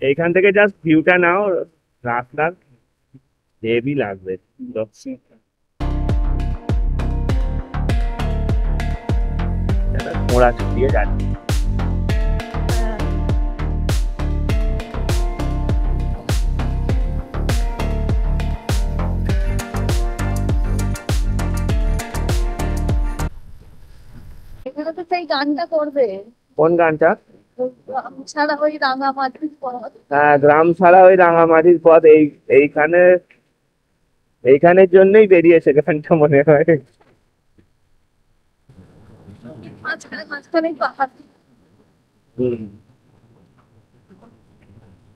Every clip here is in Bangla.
এইখান থেকে জাস্ট ভিউটা নাও, রাস্তার হেভি লাগবে। মোড়া দিয়ে যাচ্ছে। এখানে তো সেই গানটা করবে, কোন গানটা? গ্রাম ছাড়া ওই রাঙামাটির পথ। হ্যাঁ, গ্রাম ছাড়া ওই রাঙামাটির পথ। এইখানে এইখানের জন্যই বেরিয়েছে গানটা মনে হয়। মাঝখানে মাঝখানে পাহাড়। হম।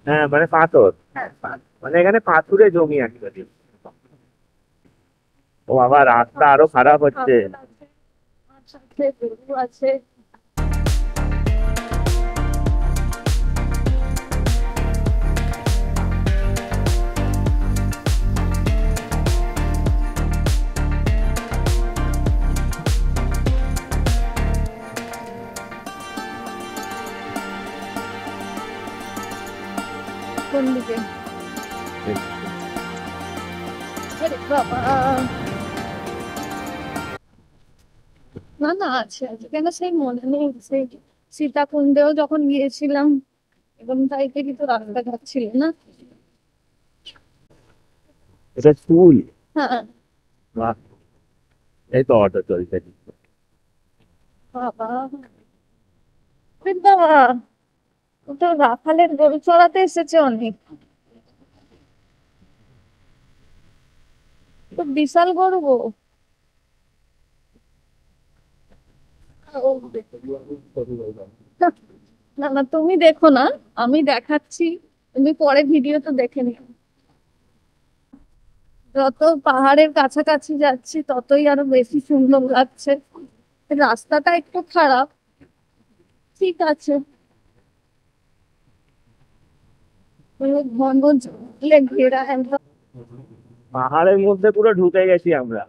হ্যাঁ, মানে পাথর, হ্যাঁ, মানে এখানে পাথুরে জমি অ্যাকচুয়ালি। ও বাবা, রাস্তা আরো খারাপ হচ্ছে। পাহাড় আছে, আর সাথে গরু আছে। কোন দিকে? আরে বাবা, না না, আছে আছে, কেন সেই মনে নেই? সেই সীতাকুণ্ডেও যখন গিয়েছিলাম এবং তাই থেকে তো রাস্তাঘাট ছিল না। এটা স্কুল। হ্যাঁ। বাহ, এই তো অটো চলছে। বাবা, আরে বাবা, ও তো রাখালের গরু চড়াতে এসেছে অনেক। তো বিশাল গরু গো। না না, তুমি দেখো না, আমি দেখাচ্ছি, তুমি পরে ভিডিও তো দেখে নিও। যত পাহাড়ের কাছাকাছি যাচ্ছি ততই আরো বেশি সুন্দর লাগছে। রাস্তাটা একটু খারাপ, ঠিক আছে, ঘন জঙ্গলে ঘেরা একদম। পাহাড়ের মধ্যে পুরো ঢুকে গেছি আমরা।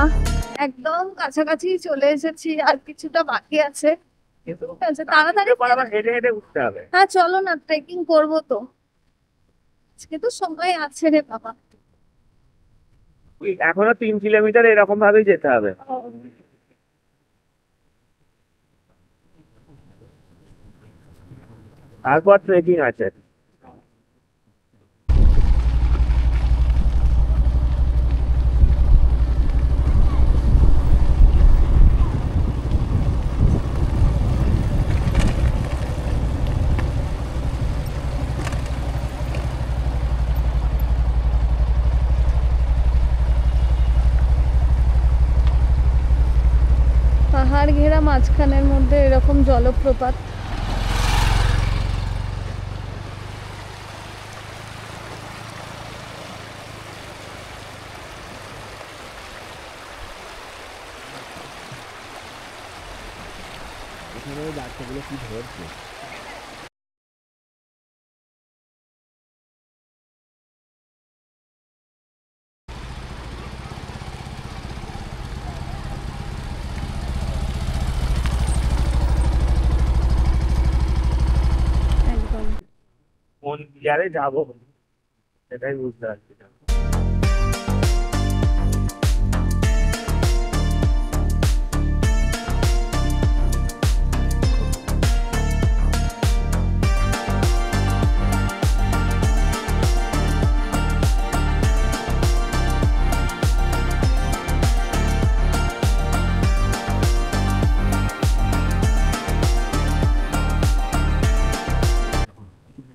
আহ, একদম কাছাকাছি চলে এসেছি, আর কিছুটা বাকি আছে। ঠিক আছে, তাড়াতাড়ি। পর আবার হেঁটে হেঁটে উঠতে হবে। হ্যাঁ চলো না, ট্রেকিং করবো তো, আজকে তো সময় আছে রে বাবা। এখনো 3 কিলোমিটার এরকম ভাবেই যেতে হবে, তারপর ট্রেকিং আছে। পাহাড় ঘেরা মাঝখানের মধ্যে এরকম জলপ্রপাত। এখানে ওই বাচ্চাগুলো কি ধরছে? একদম। কোন গিয়ারে যাবো সেটাই বুঝতে পারছি না।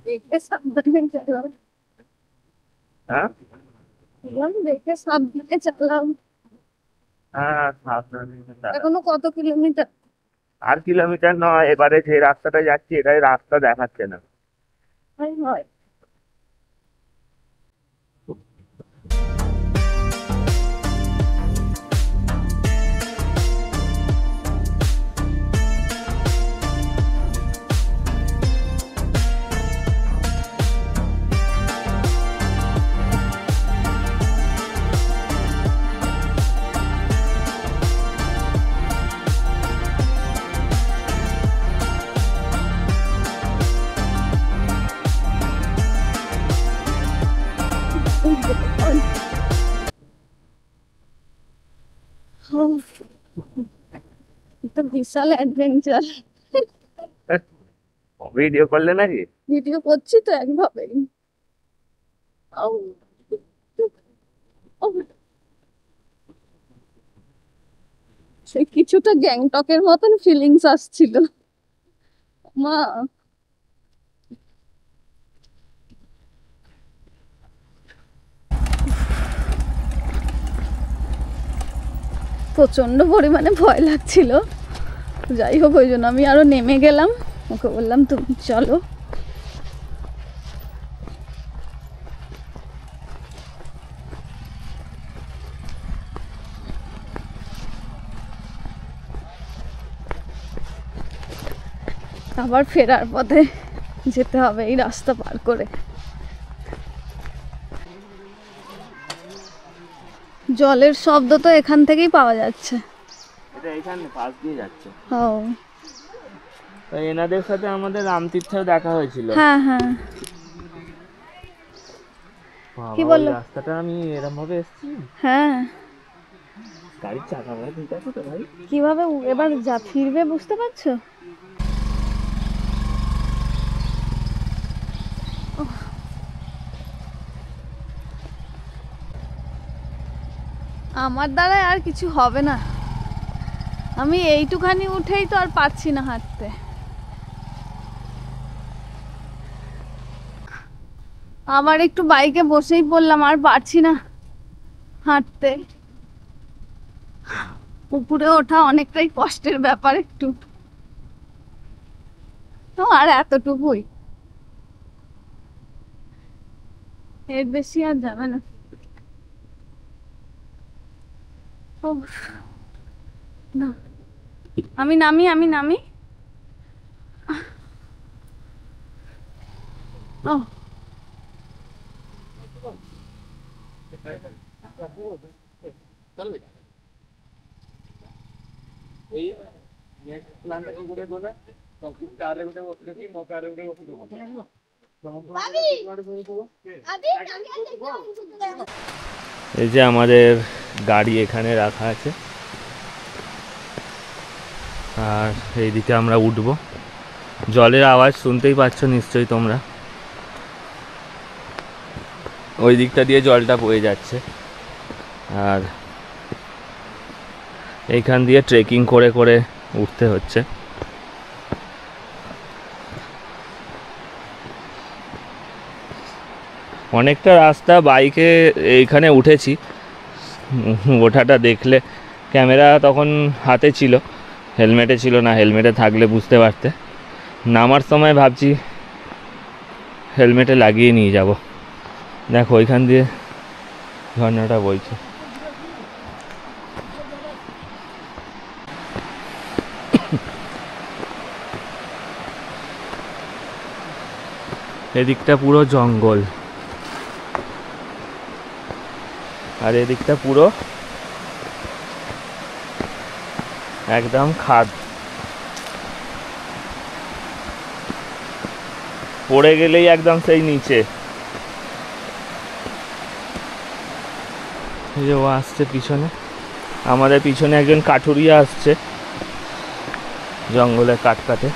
দেখবে সাবধানে চালাও। হ্যাঁ বললাম দেখে সাবধানে চালাও। হ্যাঁ, সাবধানে চালাও। এখনো কত কিলোমিটার? আর কিলোমিটার নয়, এবারে যে রাস্তাটা যাচ্ছি এটাই রাস্তা দেখাচ্ছে না। হয় হয়। এটা বিশাল অ্যাডভেঞ্চার। ভিডিও করলে নাকি? ভিডিও করছি তো একভাবেই। আউ, আউ। সে কিছুটা গ্যাংটকের মতন ফিলিংস আসছিল। মা, প্রচন্ড পরিমাণে ভয় লাগছিল। যাই হোক, ওই জন্য আমি আরো নেমে গেলাম, ওকে বললাম তুমি চলো। আবার ফেরার পথে যেতে হবে এই রাস্তা পার করে। জলের শব্দ তো এখান থেকেই পাওয়া যাচ্ছে। এটা এখানে পাশ দিয়ে যাচ্ছে। ও তাই এনাদের সাথে আমাদের রামতীর্থেও দেখা হয়েছিল। হ্যাঁ হ্যাঁ। বাবা, কি ওই বললো? রাস্তাটা আমি এরম ভাবে এসেছি। হ্যাঁ, গাড়ির চাকা ভাড়া ঠিক আছে তো ভাই? কিভাবে এবার যা ফিরবে বুঝতে পারছো? আমার দ্বারাই আর কিছু হবে না, আমি এইটুখানি উঠেই তো আর পারছি না হাঁটতে। আবার একটু বাইকে বসেই পড়লাম, আর পারছি না হাঁটতে। উপরে ওঠা অনেকটাই কষ্টের ব্যাপার একটু, তো আর এতটুকুই, এর বেশি আর যাবে না। উফ, না, আমি নামি, আমি নামি। ও এই যে আমাদের গাড়ি এখানে রাখা আছে, আর এইদিকে আমরা উঠবো। জলের আওয়াজ শুনতেই পাচ্ছ নিশ্চয়ই তোমরা, ওই দিকটা দিয়ে জলটা বয়ে যাচ্ছে। আর এইখান দিয়ে ট্রেকিং করে করে উঠতে হচ্ছে। অনেকটা রাস্তা বাইকে এইখানে উঠেছি, ওঠাটা দেখলে, ক্যামেরা তখন হাতে ছিল, হেলমেটে ছিল না, হেলমেটে থাকলে বুঝতে পারতে। নামার সময় ভাবছি হেলমেটে লাগিয়ে নিয়ে যাব। দেখো ওইখান দিয়ে ঝর্ণাটা বইছে। এদিকটা পুরো জঙ্গল, আর এদিকটা পুরো একদম খাদ। পড়ে গেলেই একদম সেই নিচে। এই যে ও আসছে পিছনে, আমাদের পিছনে একজন কাঠুরিয়া আসছে জঙ্গলে কাঠ কাটে।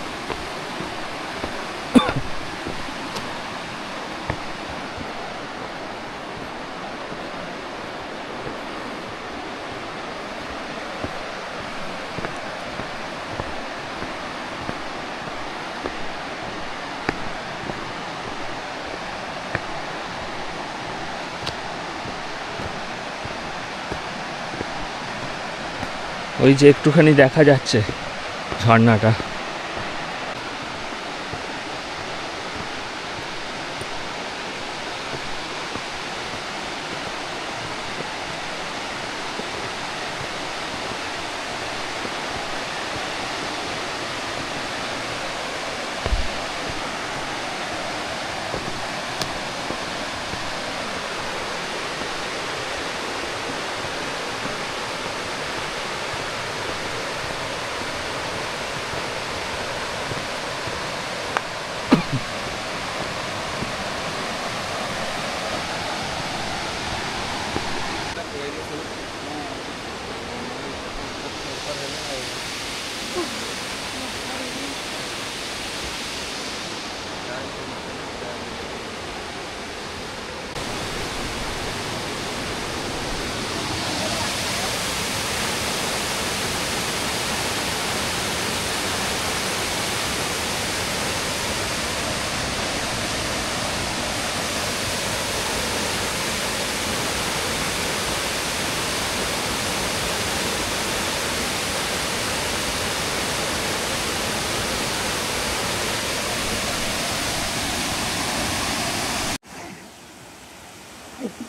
ওই যে একটুখানি দেখা যাচ্ছে ঝর্ণাটা।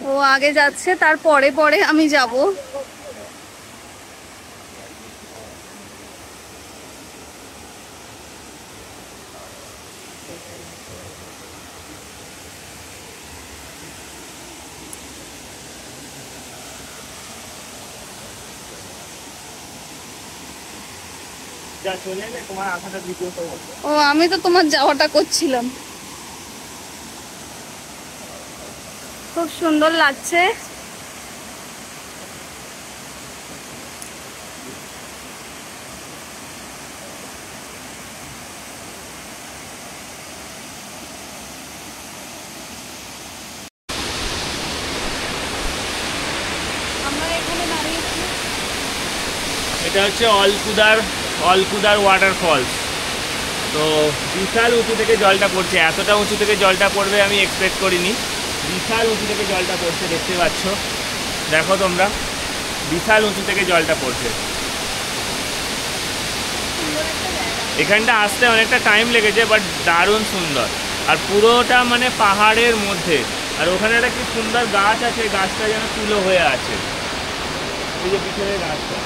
ও আগে যাচ্ছে, তারপরে পরে আমি যাব। ও আমি তো তোমার যাওয়াটা করছিলাম। খুব সুন্দর লাগছে। আমরা এখানে দাঁড়িয়েছি। এটা হচ্ছে অলকুদার ওয়াটারফলস। তো বিশাল উঁচু থেকে জলটা পড়ছে, এতটা উঁচু থেকে জলটা পড়বে আমি এক্সপেক্ট করিনি। বিশাল উঁচু থেকে জলটা পড়ছে, দেখতে পাচ্ছ, দেখো তোমরা, বিশাল উঁচু থেকে জলটা পড়ছে। এখানটা আসতে অনেকটা টাইম লেগেছে, বাট দারুণ সুন্দর। আর পুরোটা মানে পাহাড়ের মধ্যে। আর ওখানে একটা কি সুন্দর গাছ আছে, গাছটা যেন তুলো হয়ে আছে, এই যে পিছনের গাছটা।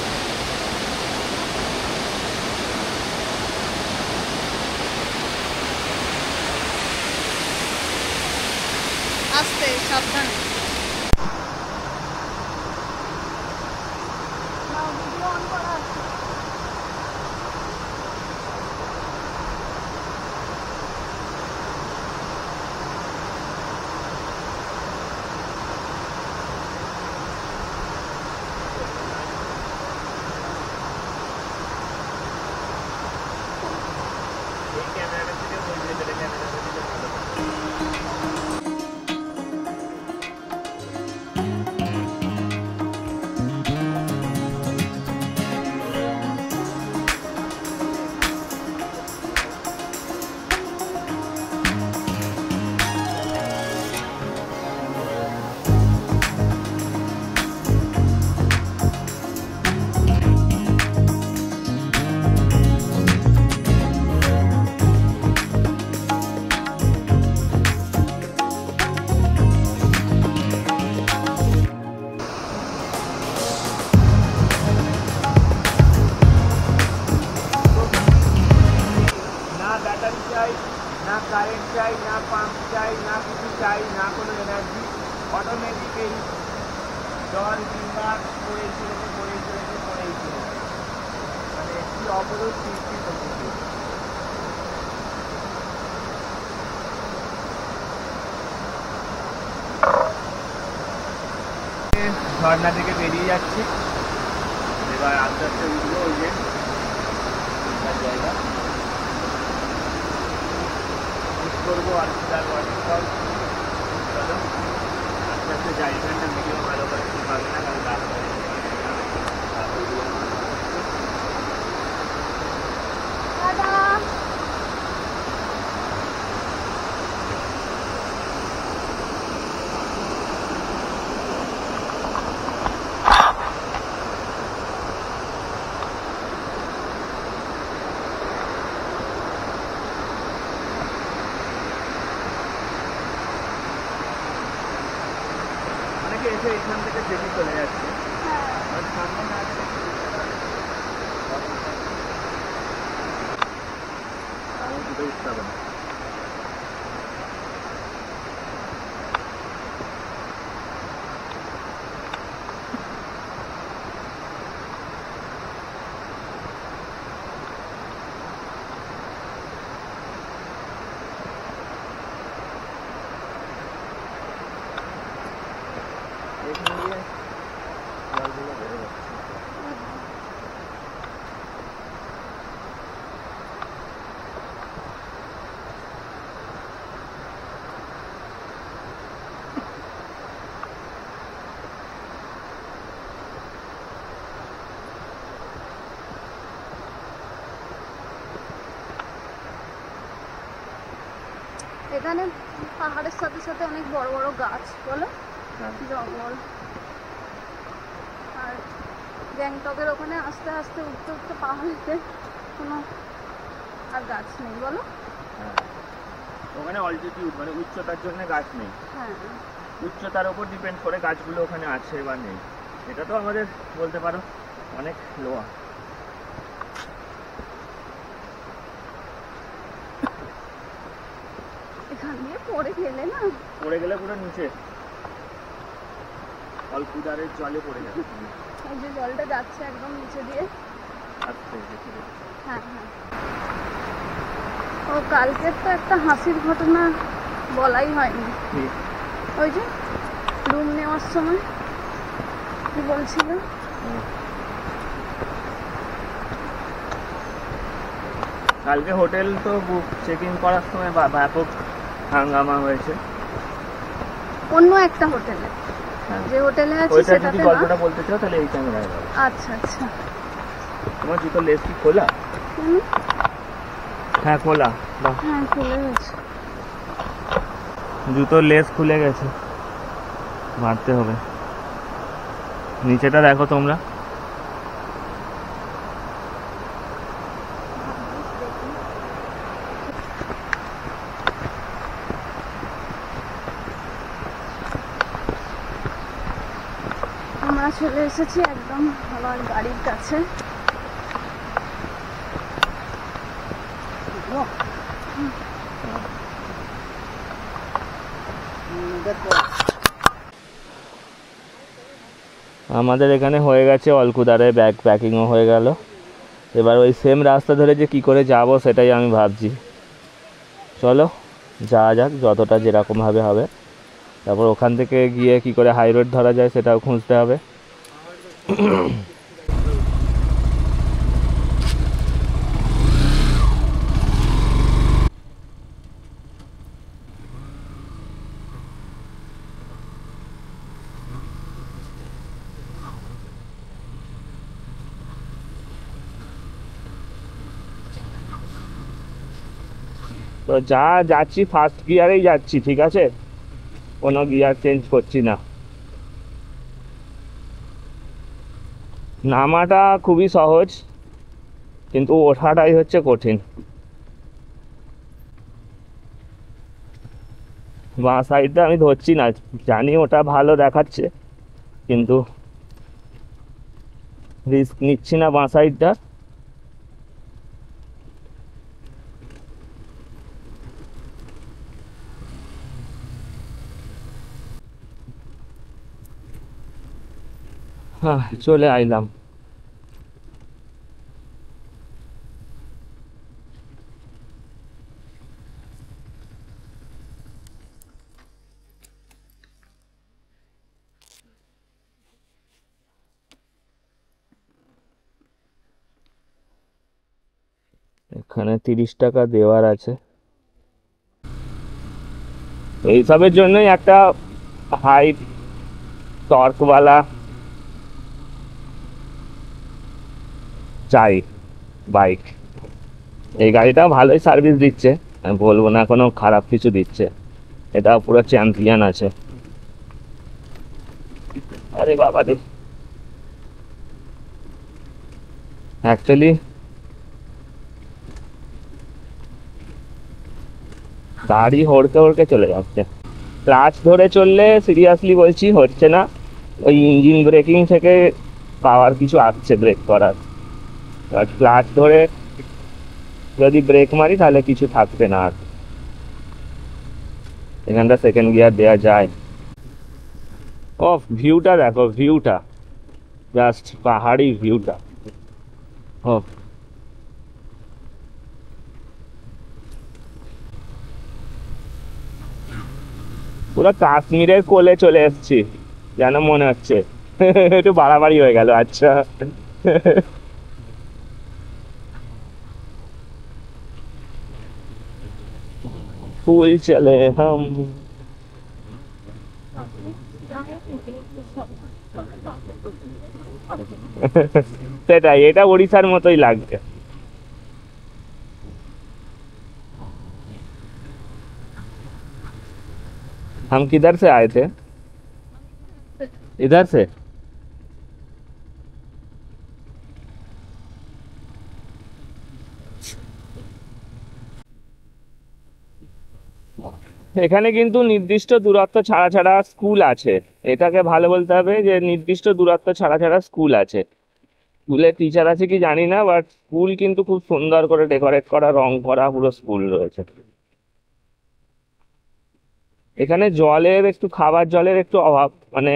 আস্তে সাবধানে। কারেন্ট চাই না, পাম্প চাই না, কিছু চাই না, কোনো এনার্জি, অটোমেটিক্যালি জল তিনবার পড়েই চলেছে, মানে একটি অবরোধ সৃষ্টি করতেছে। ঝর্ণা থেকে বেরিয়ে যাচ্ছি, এবার আস্তে আস্তে উঠবো ওই যে জায়গা করবো আর ওয়াটারফল। চলো আস্তে আস্তে যাই, এখানটা ভিডিও ভালো করে ঠিক পাবে না, কারণ রাস্তায় এসে এখান থেকে বেরিয়ে চলে যাচ্ছে। হ্যাঁ আর সামনে না গেলে উঠতে হবে না। এখান দিয়ে জলগুলো বেড়ে যাচ্ছে। এখানে পাহাড়ের সাথে সাথে অনেক বড় বড় গাছ, বলো, হ্যাঁ। জঙ্গল। আর গ্যাংটকের ওখানে আস্তে আস্তে উঠতে উঠতে পাহাড়েতে কোনো আর গাছ নেই, বলো। হ্যাঁ, ওখানে অল্টিটিউড মানে উচ্চতার জন্য গাছ নেই। হ্যাঁ উচ্চতার উপর ডিপেন্ড করে গাছগুলো ওখানে আছে বা নেই। এটা তো আমাদের বলতে পারো অনেক লোয়া। এখান দিয়ে পড়ে গেলে না, পড়ে গেলে পুরো নিচে অলকুদারের জলে পড়ে যাবে। এই যে জলটা যাচ্ছে একদম নিচে দিয়ে। আচ্ছা, হ্যাঁ হ্যাঁ। ও কালকের তো একটা হাসির ঘটনা বলাই হয়নি। ওই যে রুম নেওয়ার সময় কি বলছিল, কালকে হোটেল তো বুক চেক ইন করার সময় ব্যাপক হাঙ্গামা হয়েছে। অন্য একটা হোটেলে, হ্যাঁ। যে হোটেলে আছি ওইটা যদি সেটাতে না। গল্পটা বলতে চাও তাহলে এই ক্যামেরায় বলো। আচ্ছা আচ্ছা। তোমার জুতো লেস কি খোলা? হুম, হ্যাঁ খোলা। বাহ, হ্যাঁ খুলে গেছে। জুতোর লেস খুলে গেছে, মারতে হবে। নিচেটা দেখো তোমরা। আমরা চলে এসেছি একদম আমার বাড়ির কাছে। আমাদের এখানে হয়ে গেছে অলকুদারে, ব্যাগ প্যাকিংও হয়ে গেল। এবার ওই সেম রাস্তা ধরে যে কি করে যাব সেটাই আমি ভাবছি। চলো যাওয়া যাক, যতটা যেরকমভাবে হবে। তারপর ওখান থেকে গিয়ে কি করে হাই রোড ধরা যায় সেটাও খুঁজতে হবে। তো যাচ্ছি ফার্স্ট গিয়ারেই যাচ্ছি, ঠিক আছে, কোনো গিয়ার চেঞ্জ করছি না। নামাটা খুবই সহজ, কিন্তু ওঠাটাই হচ্ছে কঠিন। বাঁ সাইডটা আমি ধরছি না, জানি ওটা ভালো দেখাচ্ছে, কিন্তু রিস্ক নিচ্ছি না বাঁ সাইডটা। হ্যাঁ চলে আইলাম। এখানে 30 টাকা দেওয়ার আছে। এইসবের জন্যই একটা হাই টর্কওয়ালা চাই বাইক। এই গাড়িটা ভালোই সার্ভিস দিচ্ছে, আমি বলবো না কোনো খারাপ কিছু দিচ্ছে, এটা পুরো চ্যাম্পিয়ন আছে। আরে বাবা রে, অ্যাকচুয়ালি গাড়ি হড়কে হড়কে চলে যাচ্ছে। ক্লাচ ধরে চললে সিরিয়াসলি বলছি হচ্ছে না, ওই ইঞ্জিন ব্রেকিং থেকে পাওয়ার কিছু আসছে ব্রেক করার, আর ক্লাচ ধরে যদি ব্রেক মারি তাহলে কিছু থাকবে না আর। এখানটা সেকেন্ড গিয়ার দেওয়া যায়। ও ভিউটা দেখো, ভিউটা জাস্ট পাহাড়ি ভিউটা। ও পুরো কাশ্মীরের কোলে চলে এসেছি যেন মনে হচ্ছে। একটু বাড়াবাড়ি হয়ে গেল, আচ্ছা। ফুল চলে হাম। সেটাই, এটা ওড়িশার মতোই লাগছে। हम किधर से आए थे? इधर से। এখানে কিন্তু নির্দিষ্ট দূরত্ব ছাড়া ছাড়া স্কুল আছে। এটাকে ভালো বলতে হবে যে নির্দিষ্ট দূরত্ব ছাড়া ছাড়া স্কুল আছে। স্কুলের টিচার আছে কি জানি না, বাট স্কুল কিন্তু খুব সুন্দর করে ডেকোরেট করা, রং করা পুরো স্কুল রয়েছে। এখানে জলের একটু, খাবার জলের একটু অভাব, মানে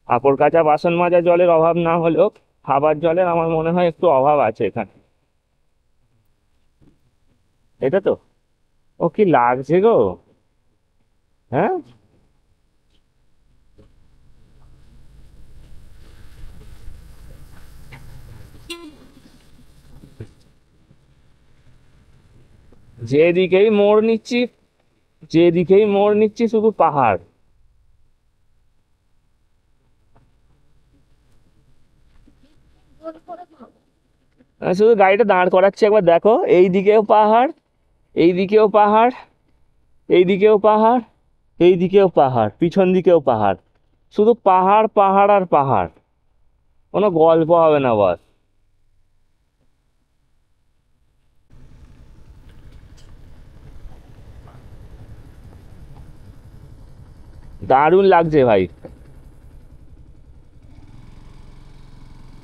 কাপড় কাচা বাসন মাজা জলের অভাব না হলেও খাবার জলের আমার মনে হয় একটু অভাব আছে এখানে। এটা তো, ও কি লাগছে গো, হ্যাঁ। যেদিকেই মোড় নিচ্ছি, যেদিকেই মোড় নিচ্ছি শুধু পাহাড়। আমি শুধু গাড়িটা দাঁড় করাচ্ছি, একবার দেখো, এই দিকেও পাহাড়, এই দিকেও পাহাড়, এই দিকেও পাহাড়, এই দিকেও পাহাড়, পিছন দিকেও পাহাড়, শুধু পাহাড় পাহাড় আর পাহাড়। কোনো গল্প হবে না বস। দারুণ লাগছে ভাই।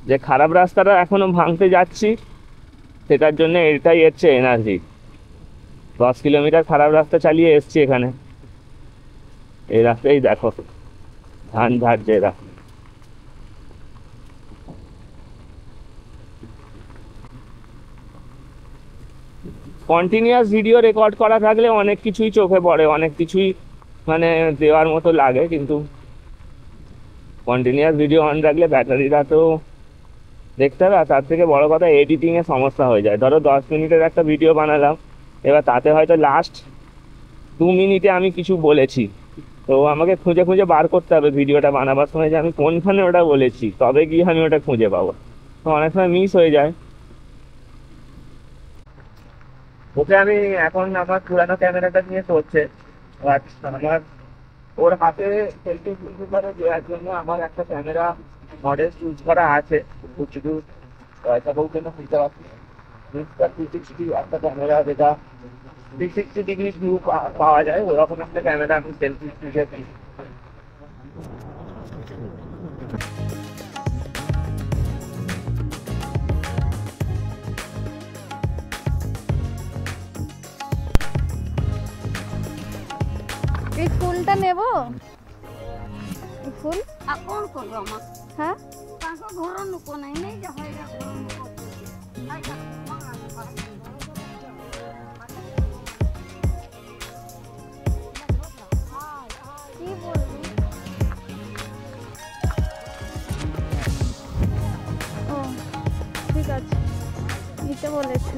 যে খারাপ রাস্তাটা এখনো ভাঙতে যাচ্ছি, সেটার জন্য এটাই হচ্ছে এনার্জি। 10 কিলোমিটার খারাপ রাস্তা চালিয়ে এসছি এখানে, এই রাস্তায় দেখো ধান ঝাড়ছে এরা। কন্টিনিউয়াস ভিডিও রেকর্ড করা থাকলে অনেক কিছুই চোখে পড়ে, অনেক কিছুই মানে দেওয়ার মতো লাগে, কিন্তু কন্টিনিউয়াস ভিডিও অন রাখলে ব্যাটারিটা তো দেখতে হবে। আর তার থেকে বড় কথা, এডিটিংয়ে সমস্যা হয়ে যায়। ধরো 10 মিনিটের একটা ভিডিও বানালাম, এবার তাতে হয়তো লাস্ট 2 মিনিটে আমি কিছু বলেছি, তো আমাকে খুঁজে খুঁজে বার করতে হবে ভিডিওটা বানাবার সময় যে আমি কোনখানে ওটা বলেছি, তবে গিয়ে আমি ওটা খুঁজে পাবো। তো অনেক সময় মিস হয়ে যায়। ওকে আমি এখন আমার পুরানো ক্যামেরাটা নিয়ে চলছে, বাট আমার ওর হাতে সেলফি তুলতে পারে দেওয়ার জন্য আমার একটা ক্যামেরা মডেল চুজ করা আছে। শুধু পয়সা বউ কেন বুঝতে পারছি, 360 একটা ক্যামেরা, যেটা 360 ডিগ্রি ভিউ পাওয়া যায়, ওরকম একটা ক্যামেরা আমি সেলফি তুলেছি। এই ফুলটা নেব, এই ফুল আর কোন করবো আমার হ্যাঁ তাকে ঘর নুকো নাই নেই যে হয় না ঘর নুকো কি বলবি? ও ঠিক আছে, নিতে বলেছে।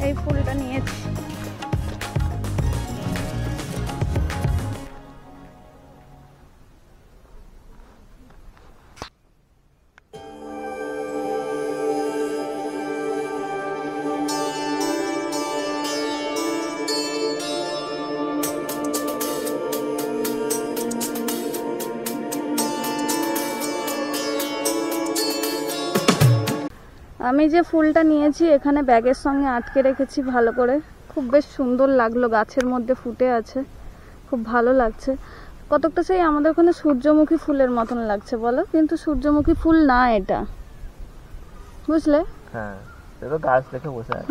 এই ফুলটা নিয়েছি। আমি যে ফুলটা নিয়েছি এখানে ব্যাগের সঙ্গে আটকে রেখেছি ভালো করে, খুব বেশ সুন্দর লাগলো, গাছের মধ্যে ফুটে আছে, খুব ভালো লাগছে। কতকটা সেই আমাদের ওখানে সূর্যমুখী ফুলের মতন লাগছে বলো, কিন্তু সূর্যমুখী ফুল না এটা, বুঝলে? হ্যাঁ, এটা গাছ দেখে বসে আছে।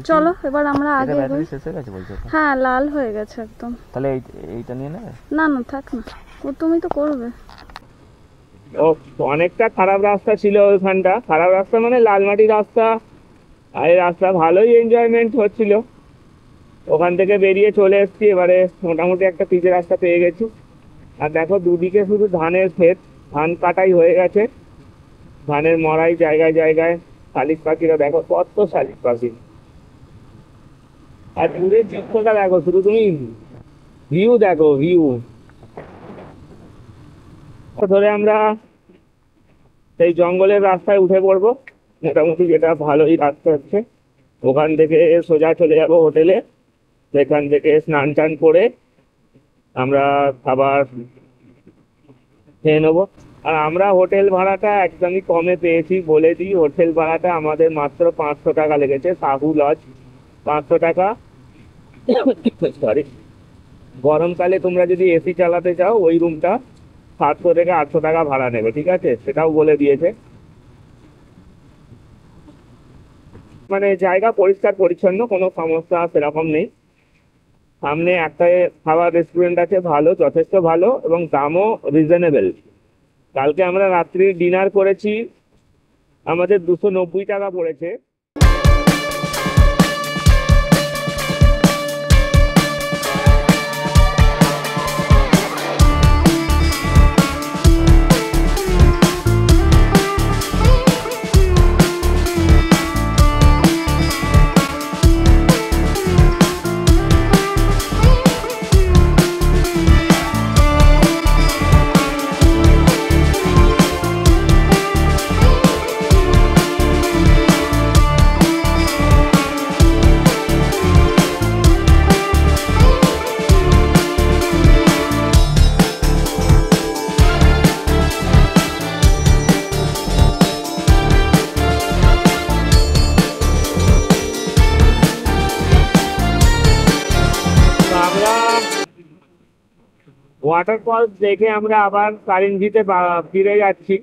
চলো এবার আমরা আগে ব্যাটারি এগোই। শেষ হয়ে গেছে বলছো তো? হ্যাঁ, লাল হয়ে গেছে একদম। তাহলে এইটা নিয়ে নেবে? না না, থাক না, তুমি তো করবে। ও, অনেকটা খারাপ রাস্তা ছিল ওইখানটা, খারাপ রাস্তা মানে লালমাটি রাস্তা, আর এই রাস্তা ভালোই এনজয়মেন্ট হচ্ছিল। ওখান থেকে বেরিয়ে চলে এসেছি, এবারে মোটামুটি একটা পিচের রাস্তা পেয়ে গেছি। আর দেখো দুদিকে শুধু ধানের ক্ষেত, ধান কাটাই হয়ে গেছে, ধানের মরাই জায়গায় জায়গায়। শালিক পাখিরা দেখো, কত শালিক পাখি। আর দূরের চিত্রটা দেখো, শুধু তুমি ভিউ দেখো, ভিউ ধরে আমরা সেই জঙ্গলের রাস্তায় উঠে পড়বো। মোটামুটি যেটা ভালোই রাস্তা হচ্ছে, ওখান থেকে সোজা চলে যাব হোটেলে, সেখান থেকে স্নান টান করে আমরা খাবার খেয়ে নেবো। আর আমরা হোটেল ভাড়াটা একদমই কমে পেয়েছি, বলে দিই হোটেল ভাড়াটা আমাদের মাত্র 500 টাকা লেগেছে। সাহু লজ 500 টাকা। সরি, গরমকালে তোমরা যদি এসি চালাতে চাও ওই রুমটা 700 থেকে 800 টাকা ভাড়া নেবে, ঠিক আছে, সেটাও বলে দিয়েছে। মানে জায়গা পরিষ্কার পরিচ্ছন্ন, কোনো সমস্যা সেরকম নেই। সামনে একটা খাবার রেস্টুরেন্ট আছে ভালো, যথেষ্ট ভালো, এবং দামও রিজনেবল। কালকে আমরা রাত্রি ডিনার করেছি, আমাদের 290 টাকা পড়েছে। ওয়াটারফলস দেখে আমরা আবার কালিঞ্জিতে ফিরে যাচ্ছি।